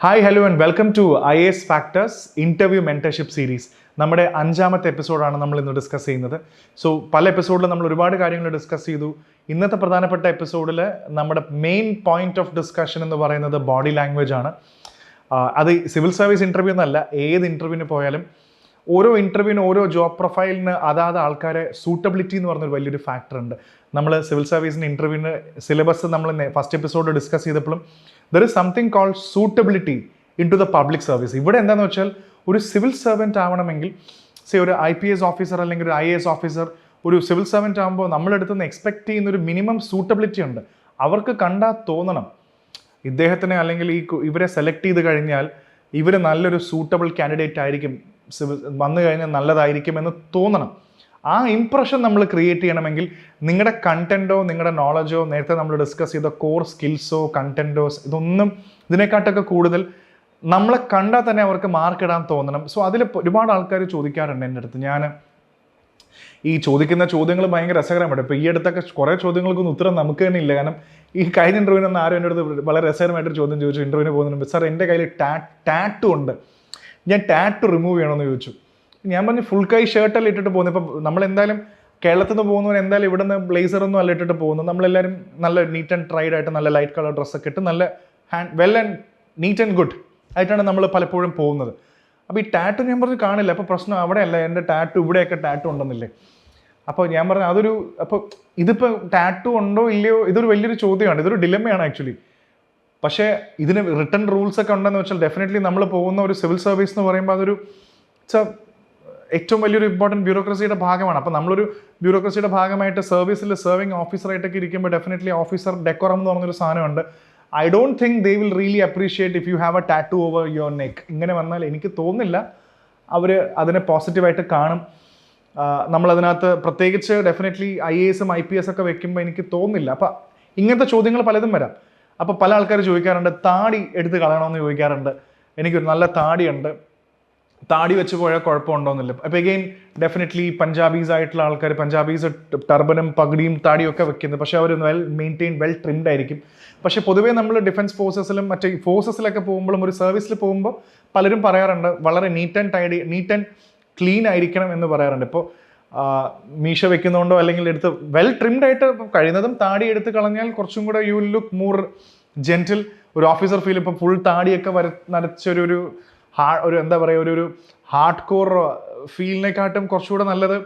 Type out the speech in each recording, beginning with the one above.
Hi hello and welcome to IAS factors interview mentorship series. നമ്മുടെ 5ാമത്തെ എപ്പിസോഡാണ് നമ്മൾ ഇന്ന് ഡിസ്കസ് ചെയ്യുന്നത്. സോ പല എപ്പിസോഡിലും നമ്മൾ ഒരുപാട് കാര്യങ്ങൾ ഡിസ്കസ് ചെയ്തു. ഇന്നത്തെ പ്രധാനപ്പെട്ട എപ്പിസോഡിൽ നമ്മുടെ മെയിൻ പോയിന്റ് ഓഫ് ഡിസ്കഷൻ എന്ന് പറയുന്നത് ബോഡി ലാംഗ്വേജ് ആണ്. അത് സിവിൽ സർവീസ് ഇൻ്റർവ്യൂ എന്നല്ല, ഏത് ഇൻ്റർവ്യൂവിന് പോയാലും ഓരോ ഇൻ്റർവ്യൂവിന് ഓരോ ജോബ് പ്രൊഫൈലിന് അതാത് ആൾക്കാരെ സൂട്ടബിലിറ്റി എന്ന് പറഞ്ഞൊരു വലിയൊരു ഫാക്ടർ ഉണ്ട്. നമ്മൾ സിവിൽ സർവീസിൻ്റെ ഇൻ്റർവ്യൂവിന് സിലബസ് നമ്മൾ ഫസ്റ്റ് എപ്പിസോഡ് ഡിസ്കസ് ചെയ്തപ്പോഴും there is something called suitability into the public service. ഇവിടെ എന്താണെന്ന് വെച്ചാൽ ഒരു സിവിൽ സർവൻറ്റ് ആവണമെങ്കിൽ ഒരു IPS ഓഫീസർ അല്ലെങ്കിൽ ഒരു IAS ഓഫീസർ ഒരു സിവിൽ സർവൻറ്റ് ആകുമ്പോൾ നമ്മളെടുത്തുനിന്ന് എക്സ്പെക്ട് ചെയ്യുന്ന ഒരു മിനിമം സൂട്ടബിലിറ്റി ഉണ്ട്. അവർക്ക് കണ്ടാൽ തോന്നണം ഇദ്ദേഹത്തിനെ അല്ലെങ്കിൽ ഇവരെ സെലക്ട് ചെയ്ത് കഴിഞ്ഞാൽ ഇവർ നല്ലൊരു സൂട്ടബിൾ കാൻഡിഡേറ്റ് ആയിരിക്കും, വന്നു കഴിഞ്ഞാൽ നല്ലതായിരിക്കും എന്ന് തോന്നണം. ആ ഇംപ്രഷൻ നമ്മൾ ക്രിയേറ്റ് ചെയ്യണമെങ്കിൽ നിങ്ങളുടെ കണ്ടൻറ്റോ നിങ്ങളുടെ നോളജോ നേരത്തെ നമ്മൾ ഡിസ്കസ് ചെയ്ത കോർ സ്കിൽസോ കണ്ടൻറ്റോ ഇതൊന്നും ഇതിനെക്കാട്ടൊക്കെ കൂടുതൽ നമ്മളെ കണ്ടാൽ തന്നെ അവർക്ക് മാർക്ക് ഇടാൻ തോന്നണം. സോ അതിൽ ഒരുപാട് ആൾക്കാർ ചോദിക്കാറുണ്ട് എൻ്റെ അടുത്ത്. ഞാൻ ഈ ചോദിക്കുന്ന ചോദ്യങ്ങൾ ഭയങ്കര രസകരമാണ്. ഇപ്പോൾ ഈ അടുത്തൊക്കെ കുറേ ചോദ്യങ്ങൾക്കൊന്നും ഉത്തരം നമുക്ക് തന്നെ ഇല്ല. കാരണം ഈ കഴിഞ്ഞ ഇൻ്റർവ്യൂവിനൊന്നും ആരും എൻ്റെ അടുത്ത് വളരെ രസകരമായിട്ടൊരു ചോദ്യം ചോദിച്ചു. ഇൻ്റർവ്യൂവിന് പോകുന്നതിന് സാർ എൻ്റെ കയ്യിൽ ടാറ്റു ഉണ്ട്, ഞാൻ ടാറ്റു റിമൂവ് ചെയ്യണമെന്ന് ചോദിച്ചു. ഞാൻ പറഞ്ഞു ഫുൾ കൈ ഷർട്ടല്ല ഇട്ടിട്ട് പോകുന്നത്. ഇപ്പം നമ്മളെന്തായാലും കേരളത്തിൽ നിന്ന് പോകുന്നവർ എന്തായാലും ഇവിടെ നിന്ന് ബ്ലേസറൊന്നും അല്ല ഇട്ടിട്ട് പോകുന്നത്. നമ്മളെല്ലാവരും നല്ല നീറ്റ് ആൻഡ് ട്രൈഡ് ആയിട്ട് നല്ല ലൈറ്റ് കളർ ഡ്രസ്സൊക്കെ ഇട്ട് നല്ല well and neat and good ആയിട്ടാണ് നമ്മൾ പലപ്പോഴും പോകുന്നത്. അപ്പോൾ ഈ ടാറ്റു ഞാൻ പറഞ്ഞു കാണില്ല, അപ്പോൾ പ്രശ്നം അവിടെയല്ല, എൻ്റെ ടാറ്റു ഇവിടെയൊക്കെ ടാറ്റു ഉണ്ടെന്നില്ലേ. അപ്പോൾ ഞാൻ പറഞ്ഞു അപ്പോൾ ഇതിപ്പോൾ ടാറ്റു ഉണ്ടോ ഇല്ലയോ ഇതൊരു വലിയൊരു ചോദ്യമാണ്, ഇതൊരു ഡിലമയാണ് ആക്ച്വലി. പക്ഷേ ഇതിന് റിട്ടേൺ റൂൾസ് ഒക്കെ ഉണ്ടെന്ന് വെച്ചാൽ ഡെഫിനറ്റ്ലി നമ്മൾ പോകുന്ന ഒരു സിവിൽ സർവീസ് എന്ന് പറയുമ്പോൾ അതൊരു ഏറ്റവും വലിയൊരു ഇമ്പോർട്ടൻറ്റ് ബ്യൂറോക്രസിയുടെ ഭാഗമാണ്. അപ്പോൾ നമ്മളൊരു ബ്യൂറോക്രസിയുടെ ഭാഗമായിട്ട് സർവീസിൽ സെർവിങ് ഓഫീസറായിട്ടൊക്കെ ഇരിക്കുമ്പോൾ ഡെഫിനറ്റ്ലി ഓഫീസർ ഡെക്കോറം എന്ന് പറഞ്ഞൊരു സാധനമുണ്ട്. I don't think they will really appreciate if you have A tattoo over your neck. ഇങ്ങനെ വന്നാൽ എനിക്ക് തോന്നുന്നില്ല അവർ അതിനെ പോസിറ്റീവായിട്ട് കാണും. നമ്മളതിനകത്ത് പ്രത്യേകിച്ച് ഡെഫിനറ്റ്ലി IASഉം IPS ഒക്കെ വെക്കുമ്പോൾ എനിക്ക് തോന്നുന്നില്ല. അപ്പോൾ ഇങ്ങനത്തെ ചോദ്യങ്ങൾ പലതും വരാം. അപ്പോൾ പല ആൾക്കാർ ചോദിക്കാറുണ്ട് താടി എടുത്ത് കളയണമെന്ന് ചോദിക്കാറുണ്ട്. എനിക്കൊരു നല്ല താടിയുണ്ട്, താടി വെച്ച് പോയാൽ കുഴപ്പമുണ്ടോയെന്നില്ല. അപ്പോൾ എഗെയിൻ ഡെഫിനറ്റ്ലി പഞ്ചാബീസ് ആയിട്ടുള്ള ആൾക്കാർ, പഞ്ചാബീസ് ടർബനും പഗടിയും താടിയും ഒക്കെ വെക്കുന്നത്, പക്ഷേ അവർ വെൽ മെയിൻറ്റെയിൻ വെൽ ട്രിംഡ് ആയിരിക്കും. പക്ഷേ പൊതുവേ നമ്മൾ ഡിഫൻസ് ഫോഴ്സസിലും മറ്റേ ഫോഴ്സസിലൊക്കെ പോകുമ്പോഴും ഒരു സർവീസിൽ പോകുമ്പോൾ പലരും പറയാറുണ്ട് വളരെ നീറ്റ് ആൻഡ് ക്ലീൻ ആയിരിക്കണം എന്ന് പറയാറുണ്ട്. ഇപ്പോൾ മീശ വെക്കുന്നതുകൊണ്ടോ അല്ലെങ്കിൽ എടുത്ത് വെൽ ട്രിംഡ് ആയിട്ട് കഴിയുന്നതും താടി എടുത്ത് കളഞ്ഞാൽ കുറച്ചും കൂടെ you will look more gentle. ഒരു ഓഫീസർ ഫീൽ ഇപ്പോൾ ഫുൾ താടിയൊക്കെ നരച്ചൊരു എന്താ പറയുക ഒരു ഹാർഡ് കോർ ഫീലിനെക്കാട്ടും കുറച്ചുകൂടെ നല്ലത്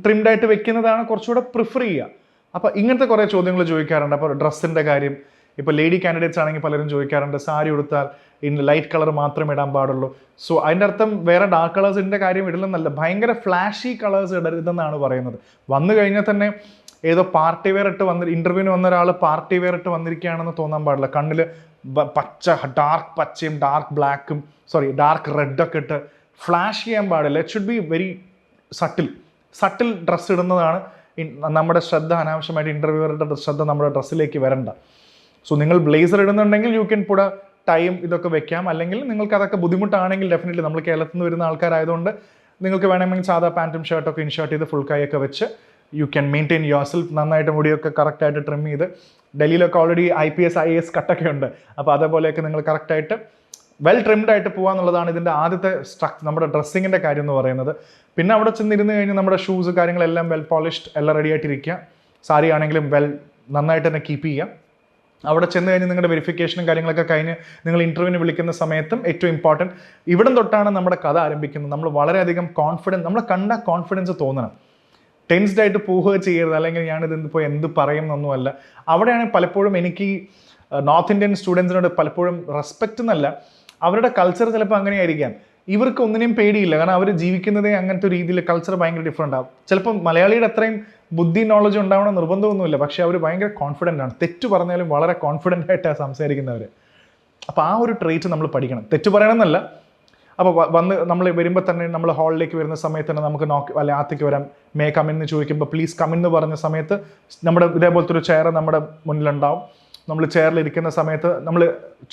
ട്രിംഡ് ആയിട്ട് വെക്കുന്നതാണ് കുറച്ചുകൂടെ പ്രിഫർ ചെയ്യുക. അപ്പോൾ ഇങ്ങനത്തെ കുറേ ചോദ്യങ്ങൾ ചോദിക്കാറുണ്ട്. അപ്പോൾ ഡ്രസ്സിൻ്റെ കാര്യം, ഇപ്പോൾ ലേഡി കാൻഡിഡേറ്റ്സ് ആണെങ്കിൽ പലരും ചോദിക്കാറുണ്ട് സാരി ഉടുത്താൽ ലൈറ്റ് കളർ മാത്രമേ ഇടാൻ പാടുള്ളൂ. സോ അതിൻ്റെ അർത്ഥം വേറെ ഡാർക്ക് കളേഴ്സിൻ്റെ കാര്യം ഇടലെന്നല്ല, ഭയങ്കര ഫ്ലാഷി കളേഴ്സ് ഇടരുതെന്നാണ് പറയുന്നത്. വന്നു കഴിഞ്ഞാൽ തന്നെ ഏതോ പാർട്ടി വെയർ ഇട്ട് ഇൻ്റർവ്യൂവിന് വന്ന ഒരാൾ പാർട്ടി വെയർ ഇട്ട് വന്നിരിക്കുകയാണെന്ന് തോന്നാൻ പാടില്ല. കണ്ണിൽ പച്ച ഡാർക്ക് പച്ചയും ഡാർക്ക് റെഡൊക്കെ ഇട്ട് ഫ്ലാഷ് ചെയ്യാൻ പാടില്ല. It should be very subtle dress ഇടുന്നതാണ് നമ്മുടെ ശ്രദ്ധ. അനാവശ്യമായിട്ട് ഇൻ്റർവ്യൂവറുടെ ശ്രദ്ധ നമ്മുടെ ഡ്രസ്സിലേക്ക് വരണ്ട. സോ നിങ്ങൾ ബ്ലേസർ ഇടുന്നുണ്ടെങ്കിൽ യു ക്യാൻ പുട ടൈം ഇതൊക്കെ വെക്കാം. അല്ലെങ്കിൽ നിങ്ങൾക്ക് അതൊക്കെ ബുദ്ധിമുട്ടാണെങ്കിൽ ഡെഫിനറ്റ്ലി നമ്മൾ കേരളത്തിൽ നിന്ന് വരുന്ന ആൾക്കാരായതുകൊണ്ട് നിങ്ങൾക്ക് വേണമെങ്കിൽ സാധാ പാൻറ്റും ഷർട്ടൊക്കെ ഇൻഷർട്ട് ചെയ്ത് ഫുൾ കൈയൊക്കെ വെച്ച് you can maintain your self. നന്നായിട്ട് മുടിയൊക്കെ കറക്റ്റായിട്ട് ട്രിം ചെയ്ത്, ഡൽഹിയിലൊക്കെ ഓൾറെഡി IPS IAS കട്ടൊക്കെ ഉണ്ട്. അപ്പോൾ അതേപോലെയൊക്കെ നിങ്ങൾ കറക്റ്റായിട്ട് വെൽ ട്രിംഡ് ആയിട്ട് പോകുക എന്നുള്ളതാണ് ഇതിൻ്റെ ആദ്യത്തെ നമ്മുടെ ഡ്രസ്സിങ്ങിൻ്റെ കാര്യം എന്ന് പറയുന്നത്. പിന്നെ അവിടെ ചെന്നിരുന്ന് കഴിഞ്ഞാൽ നമ്മുടെ ഷൂസ് കാര്യങ്ങളെല്ലാം വെൽ പോളിഷ്ഡ് എല്ലാം റെഡി ആയിട്ടിരിക്കുക. സാരി ആണെങ്കിലും നന്നായിട്ട് തന്നെ കീപ്പ് ചെയ്യുക. അവിടെ ചെന്ന് കഴിഞ്ഞ് നിങ്ങളുടെ വെരിഫിക്കേഷനും കാര്യങ്ങളൊക്കെ കഴിഞ്ഞ് നിങ്ങൾ ഇൻ്റർവ്യൂവിന് വിളിക്കുന്ന സമയത്തും ഏറ്റവും ഇമ്പോർട്ടൻറ്റ് ഇവിടം തൊട്ടാണ് നമ്മുടെ കഥ ആരംഭിക്കുന്നത്. നമ്മൾ വളരെയധികം നമ്മളെ കണ്ട കോൺഫിഡൻസ് തോന്നണം. ടെൻസ്ഡ് ആയിട്ട് പോവുക ചെയ്യരുത്, അല്ലെങ്കിൽ ഞാനിതിപ്പോൾ എന്ത് പറയും എന്നൊന്നുമല്ല. അവിടെയാണ് പലപ്പോഴും എനിക്ക് നോർത്ത് ഇന്ത്യൻ സ്റ്റുഡൻസിനോട് പലപ്പോഴും റെസ്പെക്റ്റ് എന്നല്ല, അവരുടെ കൾച്ചർ ചിലപ്പോൾ അങ്ങനെയായിരിക്കാം. ഇവർക്ക് ഒന്നിനെയും പേടിയില്ല, കാരണം അവർ ജീവിക്കുന്നതേ അങ്ങനത്തെ രീതിയിൽ കൾച്ചർ ഭയങ്കര ഡിഫറെൻ്റ് ആവും. ചിലപ്പോൾ മലയാളിയുടെ അത്രയും ബുദ്ധി നോളജ് ഉണ്ടാവണം നിർബന്ധമൊന്നുമില്ല, പക്ഷേ അവർ ഭയങ്കര കോൺഫിഡൻ്റ് ആണ്. തെറ്റ് പറഞ്ഞാലും വളരെ കോൺഫിഡൻ്റ് ആയിട്ടാണ് സംസാരിക്കുന്നവർ. അപ്പോൾ ആ ഒരു ട്രേറ്റ് നമ്മൾ പഠിക്കണം. തെറ്റ് പറയണമെന്നല്ല. അപ്പോൾ നമ്മൾ വരുമ്പോൾ തന്നെ നമ്മൾ ഹാളിലേക്ക് വരുന്ന സമയത്ത് തന്നെ നമുക്ക് അല്ലെ ആത്തേക്ക് വരാം, മേ കമിൻ ചോദിക്കുമ്പോൾ പ്ലീസ് കമിൻ എന്ന് പറഞ്ഞ സമയത്ത് നമ്മുടെ ഇതേപോലത്തെ ഒരു ചെയർ നമ്മുടെ മുന്നിലുണ്ടാവും. നമ്മൾ ചെയറിലിരിക്കുന്ന സമയത്ത് നമ്മൾ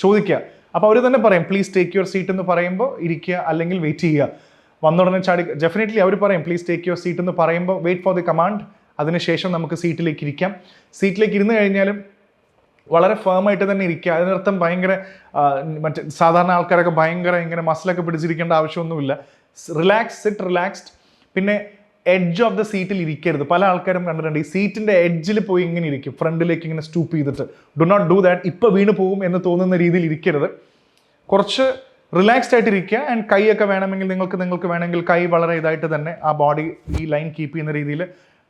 ചോദിക്കുക. അപ്പോൾ അവർ തന്നെ പറയും പ്ലീസ് ടേക്ക് യുവർ സീറ്റ് എന്ന് പറയുമ്പോൾ ഇരിക്കുക, അല്ലെങ്കിൽ വെയിറ്റ് ചെയ്യുക. വന്നുടനെ ഡെഫിനറ്റ്ലി അവർ പറയും പ്ലീസ് ടേക്ക് യുവർ സീറ്റ് എന്ന് പറയുമ്പോൾ വെയിറ്റ് ഫോർ ദി കമാൻഡ്. അതിനുശേഷം നമുക്ക് സീറ്റിലേക്ക് ഇരിക്കാം. സീറ്റിലേക്ക് ഇരുന്ന് കഴിഞ്ഞാലും വളരെ ഫേമായിട്ട് തന്നെ ഇരിക്കുക. അതിനർത്ഥം ഭയങ്കര മറ്റേ സാധാരണ ആൾക്കാരൊക്കെ ഭയങ്കര ഇങ്ങനെ മസിലൊക്കെ പിടിച്ചിരിക്കേണ്ട ആവശ്യമൊന്നുമില്ല. റിലാക്സ്ഡ്. പിന്നെ എഡ്ജ് ഓഫ് ദ സീറ്റിൽ ഇരിക്കരുത്. പല ആൾക്കാരും കണ്ടിട്ടുണ്ട് ഈ സീറ്റിന്റെ എഡ്ജിൽ പോയി ഇങ്ങനെ ഇരിക്കും, ഫ്രണ്ടിലേക്ക് ഇങ്ങനെ സ്റ്റൂപ്പ് ചെയ്തിട്ട്. Do not do that. ഇപ്പം വീണ് പോകും എന്ന് തോന്നുന്ന രീതിയിൽ ഇരിക്കരുത്. കുറച്ച് റിലാക്സ്ഡ് ആയിട്ട് ഇരിക്കുക. ആൻഡ് കൈയൊക്കെ വേണമെങ്കിൽ നിങ്ങൾക്ക് വേണമെങ്കിൽ കൈ വളരെ ഇതായിട്ട് തന്നെ ആ ബോഡി ഈ ലൈൻ കീപ്പ് ചെയ്യുന്ന രീതിയിൽ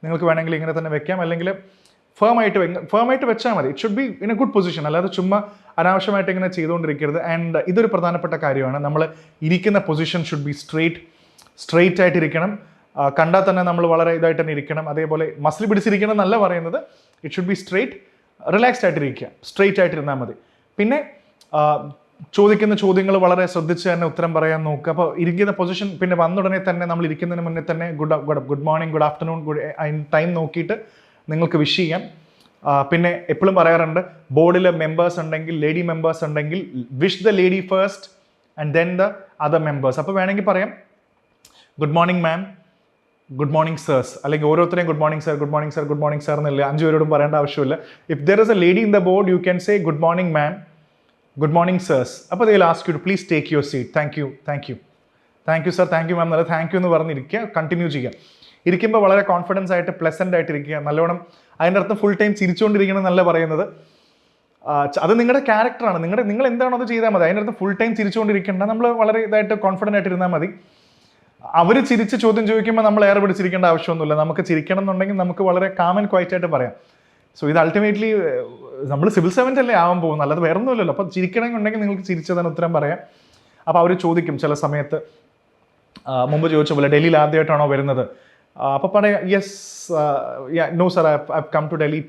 നിങ്ങൾക്ക് വേണമെങ്കിൽ ഇങ്ങനെ തന്നെ വെക്കാം. അല്ലെങ്കിൽ ഫേമായിട്ട് വെച്ചാൽ മതി. It should be in A good position. അല്ലാതെ ചുമ്മാ അനാവശ്യമായിട്ട് ഇങ്ങനെ ചെയ്തുകൊണ്ടിരിക്കരുത്. ആൻഡ് ഇതൊരു പ്രധാനപ്പെട്ട കാര്യമാണ്. നമ്മൾ ഇരിക്കുന്ന പൊസിഷൻ ഷുഡ് ബി സ്ട്രെയിറ്റ് ആയിട്ടിരിക്കണം. കണ്ടാൽ തന്നെ നമ്മൾ വളരെ ഇതായിട്ട് തന്നെ ഇരിക്കണം. അതേപോലെ മസിൽ പിടിച്ചിരിക്കണം എന്നല്ല പറയുന്നത്. ഇറ്റ് ഷുഡ് ബി റിലാക്സ്ഡ് ആയിട്ടിരിക്കുക. സ്ട്രെയിറ്റ് ആയിട്ടിരുന്നാൽ മതി. പിന്നെ ചോദിക്കുന്ന ചോദ്യങ്ങൾ വളരെ ശ്രദ്ധിച്ച് തന്നെ ഉത്തരം പറയാൻ നോക്കുക. അപ്പോൾ ഇരിക്കുന്ന പൊസിഷൻ പിന്നെ വന്നുടനെ തന്നെ നമ്മൾ ഇരിക്കുന്നതിന് മുന്നേ തന്നെ good morning, good afternoon, time നോക്കിയിട്ട് നിങ്ങൾക്ക് വിഷ് ചെയ്യാം. പിന്നെ എപ്പോഴും പറയാറുണ്ട്, ബോർഡിൽ മെമ്പേഴ്സ് ഉണ്ടെങ്കിൽ, ലേഡി മെമ്പേഴ്സ് ഉണ്ടെങ്കിൽ, wish the lady first and then the other members. അപ്പോൾ വേണമെങ്കിൽ പറയാം good morning ma'am, good morning sirs, അല്ലെങ്കിൽ ഓരോരുത്തരെയും good morning sir, good morning sir, good morning sir എന്നില്ല 5 പേരോടും പറയേണ്ട ആവശ്യമില്ല. If there is a lady in the board you can say good morning ma'am, good morning sirs. അപ്പോൾ they will ask you to please take your seat. Thank you sir, thank you ma'am എന്നല്ല, thank you എന്ന് പറഞ്ഞിരിക്കുക. Continue ചെയ്യുക. ഇരിക്കുമ്പോൾ വളരെ confidence ആയിട്ട് pleasant ആയിട്ടിരിക്കുക. നല്ലോണം അതിൻ്റെ അർത്ഥം ഫുൾ ടൈം ചിരിച്ചുകൊണ്ടിരിക്കണം എന്നല്ല പറയുന്നത്. അത് നിങ്ങളുടെ ക്യാരക്ടറാണ്. നിങ്ങൾ എന്താണോ അത് ചെയ്താൽ മതി. അതിൻ്റെ അർത്ഥം ഫുൾ ടൈം ചിരിച്ചുകൊണ്ടിരിക്കേണ്ട. നമ്മൾ വളരെ ഇതായിട്ട് കോൺഫിഡൻ്റ് ആയിട്ടിരുന്നാൽ മതി. അവർ ചിരിച്ച് ചോദ്യം ചോദിക്കുമ്പോൾ നമ്മൾ ഏറെ പിടിച്ചിരിക്കേണ്ട ആവശ്യമൊന്നുമില്ല. നമുക്ക് ചിരിക്കണം എന്നുണ്ടെങ്കിൽ നമുക്ക് വളരെ കാം ആൻഡ് ക്വയറ്റ് ആയിട്ട് പറയാം. സോ ഇത് അൾട്ടിമേറ്റ്ലി നമ്മൾ സിവിൽ സർവൻ്റ് അല്ലേ ആവാൻ പോകുന്നത്, അല്ലാതെ വേറെ ഒന്നുമില്ലല്ലോ. അപ്പോൾ ചിരിക്കണമെന്നുണ്ടെങ്കിൽ നിങ്ങൾക്ക് ചിരിച്ചതിന് ഉത്തരം പറയാം. അപ്പോൾ അവർ ചോദിക്കും ചില സമയത്ത്, മുമ്പ് ചോദിച്ച പോലെ ഡൽഹിയിൽ ആദ്യമായിട്ടാണോ വരുന്നത്? അപ്പോൾ പറയാം yes, no sir, I come to Delhi.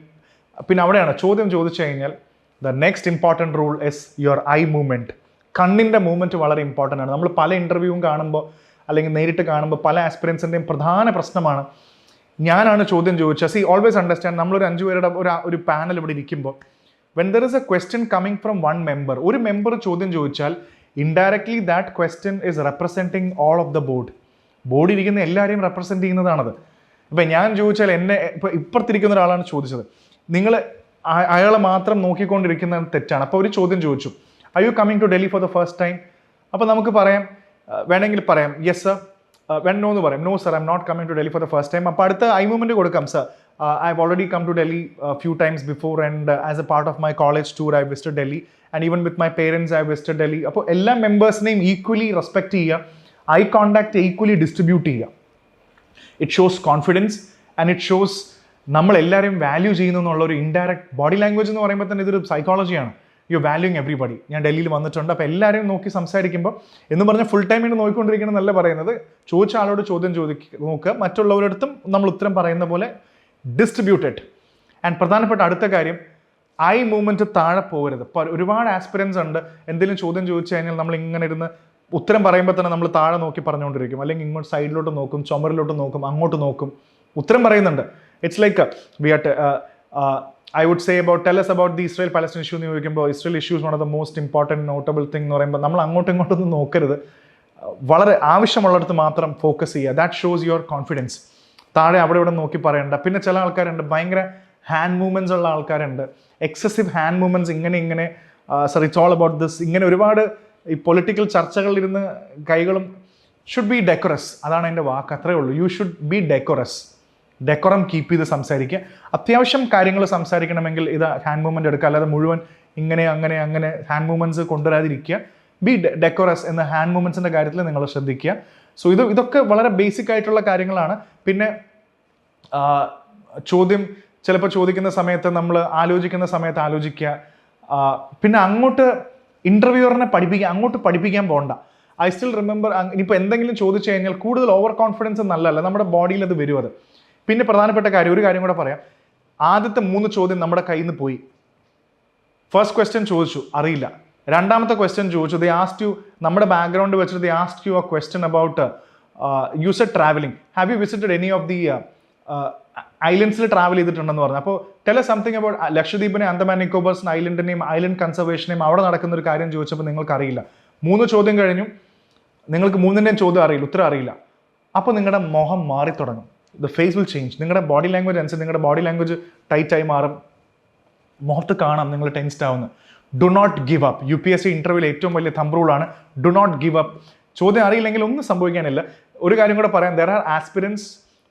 പിന്നെ അവിടെയാണ് ചോദ്യം ചോദിച്ചു കഴിഞ്ഞാൽ the next important rule is your eye movement. കണ്ണിൻ്റെ മൂവ്മെൻറ്റ് വളരെ ഇമ്പോർട്ടൻ്റ് ആണ്. നമ്മൾ പല ഇൻ്റർവ്യൂവും കാണുമ്പോൾ അല്ലെങ്കിൽ നേരിട്ട് കാണുമ്പോൾ പല ആസ്പിറൻസിൻ്റെയും പ്രധാന പ്രശ്നമാണ്, ഞാനാണ് ചോദ്യം ചോദിച്ചത്. സി ഓൾവേസ് അണ്ടർസ്റ്റാൻഡ്, നമ്മളൊരു 5 പേരുടെ ഒരു പാനൽ ഇവിടെ ഇരിക്കുമ്പോൾ when there is A question coming from one member, ഒരു മെമ്പർ ചോദ്യം ചോദിച്ചാൽ indirectly that question is representing all of the board ഇരിക്കുന്ന എല്ലാവരെയും റെപ്രസെൻറ്റ് ചെയ്യുന്നതാണത്. ഇപ്പം ഞാൻ ചോദിച്ചാൽ ഇപ്പോൾ ഇപ്പുറത്തിരിക്കുന്ന ഒരാളാണ് ചോദിച്ചത്, നിങ്ങൾ അയാളെ മാത്രം നോക്കിക്കൊണ്ടിരിക്കുന്നത് തെറ്റാണ്. അപ്പോൾ ഒരു ചോദ്യം ചോദിച്ചു, are you coming to Delhi for the first time? അപ്പോൾ നമുക്ക് പറയാം, വേണമെങ്കിൽ പറയാം യെസ് സർ, നോ എന്ന് പറയും, no sir, I am not coming to Delhi for the first time. അപ്പോൾ അടുത്ത ഐ മൂവ്മെൻറ്റ് കൊടുക്കാം, sir I have already come to Delhi few times before and as a part of my college tour I visited Delhi and even with my parents I visited Delhi. അപ്പോൾ എല്ലാ മെമ്പേഴ്സിനെയും equally respect ചെയ്യുക, eye contact equally distribute ചെയ്യുക. It shows confidence and it shows നമ്മളെല്ലാവരെയും value ചെയ്യുന്നു എന്നുള്ളൊരു indirect body language എന്ന് പറയുമ്പോൾ തന്നെ ഇതൊരു സൈക്കോളജിയാണ്. U valuing everybody. ഞാൻ ഡൽഹിയിൽ വന്നിട്ടുണ്ട്, അപ്പോൾ എല്ലാവരെയും നോക്കി സംസാരിക്കുമ്പോൾ എന്ന് പറഞ്ഞാൽ ഫുൾ ടൈം ഇങ്ങനെ നോക്കിക്കൊണ്ടിരിക്കണം എന്നല്ല പറയുന്നത്. ചോദിച്ച ആളോട് ചോദ്യം നോക്കുക, മറ്റുള്ളവരടുത്തും നമ്മൾ ഉത്തരം പറയുന്ന പോലെ ഡിസ്ട്രിബ്യൂട്ടഡ്. ആൻഡ് പ്രധാനപ്പെട്ട അടുത്ത കാര്യം, ഐ മൂവ്മെൻറ്റ് താഴെ പോകരുത്. ഇപ്പോൾ ഒരുപാട് ആസ്പിറൻസ് ഉണ്ട്, എന്തെങ്കിലും ചോദ്യം ചോദിച്ചു കഴിഞ്ഞാൽ നമ്മൾ ഇങ്ങനെ ഇരുന്ന് ഉത്തരം പറയുമ്പോൾ തന്നെ നമ്മൾ താഴെ നോക്കി പറഞ്ഞുകൊണ്ടിരിക്കും, അല്ലെങ്കിൽ ഇങ്ങോട്ട് സൈഡിലോട്ട് നോക്കും, ചുമരിലോട്ട് നോക്കും, അങ്ങോട്ട് നോക്കും, ഉത്തരം പറയുന്നുണ്ട്. It's like we are I would say tell us about the Israel-Palestine issue എന്ന് ചോദിക്കുമ്പോൾ Israel issue is one of the most important notable thing എന്ന് പറയുമ്പോൾ നമ്മൾ അങ്ങോട്ടും ഇങ്ങോട്ടൊന്നും നോക്കരുത്. വളരെ ആവശ്യമുള്ളിടത്ത് മാത്രം ഫോക്കസ് ചെയ്യുക. That shows your confidence. താഴെ അവിടെ ഇവിടെ നോക്കി പറയണ്ട. പിന്നെ ചില ആൾക്കാരുണ്ട് ഭയങ്കര ഹാൻഡ് മൂവ്മെൻറ്റ്സ് ഉള്ള ആൾക്കാരുണ്ട്, എക്സസീവ് ഹാൻഡ് മൂവ്മെൻറ്റ്സ്, ഇങ്ങനെ sir it's all about this, ഇങ്ങനെ ഒരുപാട് ഈ പൊളിറ്റിക്കൽ ചർച്ചകളിലിരുന്ന് കൈകളും. Should be decorous. അതാണ് എൻ്റെ വാക്ക്, അത്രേ ഉള്ളൂ. You should be decorous. Decorum keep ചെയ്ത് സംസാരിക്കുക. അത്യാവശ്യം കാര്യങ്ങൾ സംസാരിക്കണമെങ്കിൽ ഇത് ഹാൻഡ് മൂവ്മെൻറ്റ് എടുക്കുക, അല്ലാതെ മുഴുവൻ ഇങ്ങനെ ഹാൻഡ് മൂവ്മെൻറ്റ്സ് കൊണ്ടുവരാതിരിക്കുക. ബി ഡെക്കോറസ് എന്ന ഹാൻഡ് മൂവ്മെൻറ്റ്സിൻ്റെ കാര്യത്തിൽ നിങ്ങൾ ശ്രദ്ധിക്കുക. സോ ഇതൊക്കെ വളരെ ബേസിക് ആയിട്ടുള്ള കാര്യങ്ങളാണ്. പിന്നെ ചോദ്യം ചിലപ്പോൾ ചോദിക്കുന്ന സമയത്ത് നമ്മൾ ആലോചിക്കുന്ന സമയത്ത് ആലോചിക്കുക. പിന്നെ അങ്ങോട്ട് ഇൻ്റർവ്യൂവറിനെ അങ്ങോട്ട് പഠിപ്പിക്കാൻ പോകണ്ട. ഐ സ്റ്റിൽ റിമെമ്പർ, ഇനിയിപ്പോൾ എന്തെങ്കിലും ചോദിച്ചു കഴിഞ്ഞാൽ കൂടുതൽ ഓവർ കോൺഫിഡൻസ് നല്ലതല്ല, നമ്മുടെ ബോഡിയിൽ അത് വരും. അത് പിന്നെ പ്രധാനപ്പെട്ട കാര്യം, ഒരു കാര്യം കൂടെ പറയാം. ആദ്യത്തെ 3 ചോദ്യം നമ്മുടെ കയ്യിൽ നിന്ന് പോയി. ഫസ്റ്റ് ക്വസ്റ്റ്യൻ ചോദിച്ചു, അറിയില്ല. രണ്ടാമത്തെ ക്വസ്റ്റ്യൻ ചോദിച്ചു, ദേ ആസ്ക്ഡ് യു, നമ്മുടെ ബാക്ക്ഗ്രൗണ്ട് വെച്ചിട്ട് they asked you a question about you said travelling, have you visited any of the ഐലൻഡ്സിൽ ട്രാവൽ ചെയ്തിട്ടുണ്ടെന്ന് പറഞ്ഞു. അപ്പോൾ ടെൽ us സംതിങ് അബൌട്ട് ലക്ഷദ്വീപിനെ, അന്തമാൻ നിക്കോബാർസ് ഐലൻഡിനെയും ഐലൻഡ് കൺസർവേഷനെയും അവിടെ നടക്കുന്ന ഒരു കാര്യം ചോദിച്ചപ്പോൾ നിങ്ങൾക്ക് അറിയില്ല. 3 ചോദ്യം കഴിഞ്ഞു, നിങ്ങൾക്ക് 3ൻ്റെയും ചോദ്യം അറിയില്ല, ഉത്തരം അറിയില്ല. അപ്പോൾ നിങ്ങളുടെ മുഖം മാറി തുടങ്ങും. The face will change. നിങ്ങളുടെ ബോഡി ലാംഗ്വേജ് അനുസരിച്ച് നിങ്ങളുടെ ബോഡി ലാംഗ്വേജ് ടൈറ്റായി മാറും. മുഖത്ത് കാണാം നിങ്ങൾ ടെൻസ്ഡ് ആവുന്നത്. Do not give up. UPSC ഇൻ്റർവ്യൂവിൽ ഏറ്റവും വലിയ തമ്പ് റൂളാണ് ഡു നോട്ട് ഗിവ് അപ്പ്. ചോദ്യം അറിയില്ലെങ്കിൽ ഒന്നും സംഭവിക്കാനില്ല. ഒരു കാര്യം കൂടെ പറയാം, there are aspirants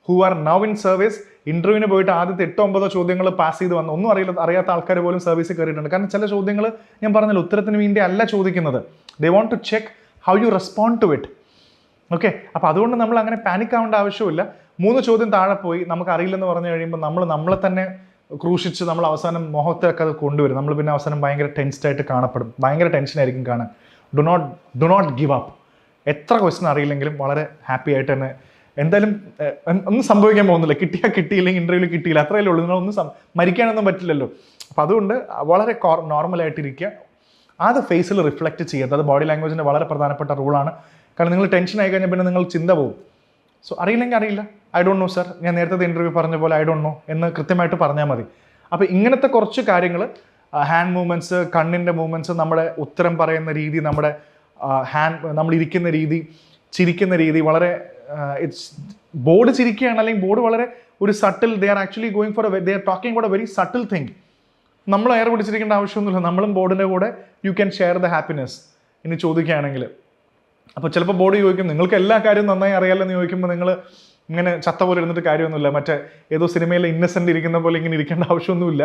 who are now in service. ഇൻ്റർവ്യൂവിന് പോയിട്ട് ആദ്യത്തെ 8-9 ചോദ്യങ്ങൾ പാസ് ചെയ്ത് വന്ന് ഒന്നും അറിയാത്ത ആൾക്കാർ പോലും സർവീസിൽ കയറിയിട്ടുണ്ട്. കാരണം ചില ചോദ്യങ്ങൾ ഞാൻ പറഞ്ഞല്ലോ ഉത്തരത്തിന് വേണ്ടി അല്ല ചോദിക്കുന്നത്. They want to check how you respond to it. Okay, അപ്പോൾ അതുകൊണ്ട് നമ്മൾ അങ്ങനെ പാനിക് ആവേണ്ട ആവശ്യമില്ല. 3 ചോദ്യം താഴെ പോയി നമുക്ക് അറിയില്ലെന്ന് പറഞ്ഞു കഴിയുമ്പോൾ നമ്മളെ തന്നെ ക്രൂശിച്ച് നമ്മൾ അവസാനം മുഖത്തൊക്കെ അത് കൊണ്ടുവരും. നമ്മൾ പിന്നെ അവസാനം ഭയങ്കര ടെൻസ്ഡ് ആയിട്ട് കാണപ്പെടും. ഭയങ്കര ടെൻഷനായിരിക്കും കാണാൻ. Do not give up. എത്ര ക്വസ്റ്റ്യൻ അറിയില്ലെങ്കിലും വളരെ ഹാപ്പി ആയിട്ട് തന്നെ എന്തായാലും ഒന്നും സംഭവിക്കാൻ പോകുന്നില്ല. കിട്ടിയില്ലെങ്കിൽ ഇൻ്റർവ്യൂവിൽ കിട്ടിയില്ല, അത്രയല്ലേ ഉള്ളൂ. നിങ്ങളൊന്നും മരിക്കാനൊന്നും പറ്റില്ലല്ലോ. അപ്പോൾ അതുകൊണ്ട് വളരെ നോർമലായിട്ടിരിക്കുക. അത് ഫേസിൽ റിഫ്ലക്റ്റ് ചെയ്യുക. അത് ബോഡി ലാംഗ്വേജിൻ്റെ വളരെ പ്രധാനപ്പെട്ട റൂളാണ്. കാരണം നിങ്ങൾ ടെൻഷൻ ആയി കഴിഞ്ഞാൽ പിന്നെ നിങ്ങൾ ചിന്ത പോകും. സോ അറിയില്ലെങ്കിൽ അറിയില്ല, ഐ ഡോണ്ട് നോ സർ, ഞാൻ നേരത്തെ ഇൻ്റർവ്യൂ പറഞ്ഞ പോലെ ഐ ഡോണ്ട് നോ എന്ന് കൃത്യമായിട്ട് പറഞ്ഞാൽ മതി. അപ്പോൾ ഇങ്ങനത്തെ കുറച്ച് കാര്യങ്ങൾ, ഹാൻഡ് മൂവ്മെൻറ്റ്സ്, കണ്ണിൻ്റെ മൂവ്മെൻറ്റ്സ്, നമ്മുടെ ഉത്തരം പറയുന്ന രീതി, നമ്മുടെ നമ്മളിരിക്കുന്ന രീതി, ചിരിക്കുന്ന രീതി, വളരെ ബോർഡ് ചിരിക്കുകയാണ് അല്ലെങ്കിൽ ബോർഡ് വളരെ ഒരു subtle, they are actually going for they are talking about A very subtle thing. നമ്മൾ എയർ പിടിച്ചിരിക്കേണ്ട ആവശ്യമൊന്നുമില്ല. നമ്മളും ബോർഡിൻ്റെ കൂടെ U can share the happiness ഇനി ചോദിക്കുകയാണെങ്കിൽ. അപ്പോൾ ചിലപ്പോൾ ബോർഡ് ചോദിക്കും നിങ്ങൾക്ക് എല്ലാ കാര്യവും നന്നായി അറിയാമെന്ന് ചോദിക്കുമ്പോൾ നിങ്ങൾ ഇങ്ങനെ ചത്ത പോലെ ഇരുന്നിട്ട് കാര്യമൊന്നുമില്ല. മറ്റേ ഏതോ സിനിമയിൽ ഇന്നസെൻ്റ് ഇരിക്കുന്ന പോലെ ഇങ്ങനെ ഇരിക്കേണ്ട ആവശ്യമൊന്നുമില്ല.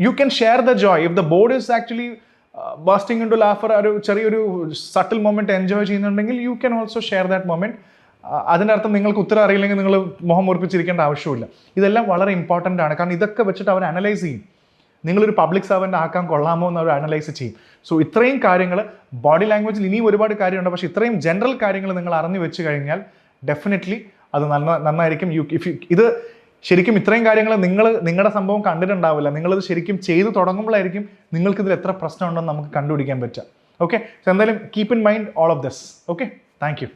You can share the joy. If the board is actually bursting into laughter, ഒരു ചെറിയൊരു സട്ടിൽ മൊമെൻറ്റ് എൻജോയ് ചെയ്യുന്നുണ്ടെങ്കിൽ you can also share that moment. അതിൻ്റെ അർത്ഥം നിങ്ങൾക്ക് ഉത്തരം അറിയില്ലെങ്കിൽ നിങ്ങൾ മുഖം മുറിപ്പിച്ചിരിക്കേണ്ട ആവശ്യമില്ല. ഇതെല്ലാം വളരെ ഇമ്പോർട്ടൻ്റ് ആണ്. കാരണം ഇതൊക്കെ വെച്ചിട്ട് അവർ അനലൈസ് ചെയ്യും. നിങ്ങളൊരു പബ്ലിക് സർവൻ്റ് ആക്കാൻ കൊള്ളാമോ എന്ന് അവർ അനലൈസ് ചെയ്യും. സോ ഇത്രയും കാര്യങ്ങൾ ബോഡി ലാംഗ്വേജിൽ ഇനിയും ഒരുപാട് കാര്യമുണ്ട്. പക്ഷേ ഇത്രയും ജനറൽ കാര്യങ്ങൾ നിങ്ങൾ അറിഞ്ഞു വെച്ച് കഴിഞ്ഞാൽ ഡെഫിനറ്റ്ലി അത് നന്നായിരിക്കും. ഇത് ശരിക്കും ഇത്രയും കാര്യങ്ങൾ നിങ്ങളുടെ സംഭവം കണ്ടിട്ടുണ്ടാവില്ല. നിങ്ങളിത് ശരിക്കും ചെയ്തു തുടങ്ങുമ്പോഴായിരിക്കും നിങ്ങൾക്കിതിൽ എത്ര പ്രശ്നമുണ്ടെന്ന് നമുക്ക് കണ്ടുപിടിക്കാൻ പറ്റുക. ഓക്കെ, സോ എന്തായാലും keep in mind all of this. Okay, thank you.